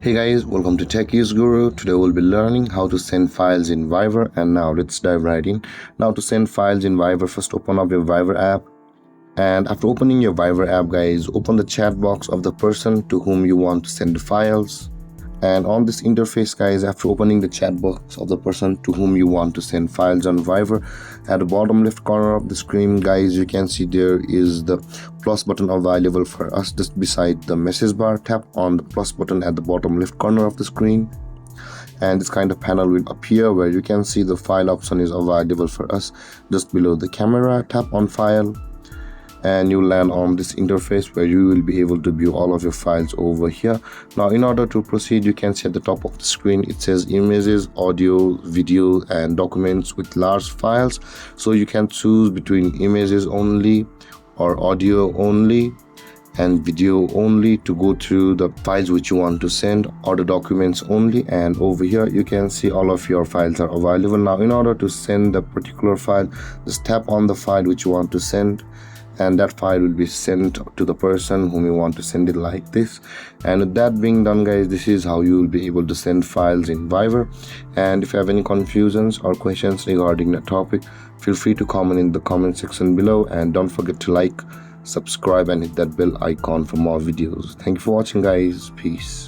Hey guys, welcome to TutorialGuru. Today we'll be learning how to send files in Viber, and now let's dive right in. Now to send files in Viber, first open up your Viber app, and after opening your Viber app guys, open the chat box of the person to whom you want to send the files. And on this interface guys, after opening the chat box of the person to whom you want to send files on Viber, at the bottom left corner of the screen guys, you can see there is the plus button available for us just beside the message bar. Tap on the plus button at the bottom left corner of the screen, and this kind of panel will appear where you can see the file option is available for us just below the camera. Tap on file and you land on this interface where you will be able to view all of your files over here. Now in order to proceed, you can see at the top of the screen it says images, audio, video and documents with large files. So you can choose between images only or audio only and video only to go through the files which you want to send, or the documents only. And over here you can see all of your files are available. Now in order to send the particular file, just tap on the file which you want to send, and that file will be sent to the person whom you want to send it like this. And with that being done guys, this is how you will be able to send files in Viber. And if you have any confusions or questions regarding the topic, feel free to comment in the comment section below, and don't forget to like, subscribe and hit that bell icon for more videos. Thank you for watching guys. Peace.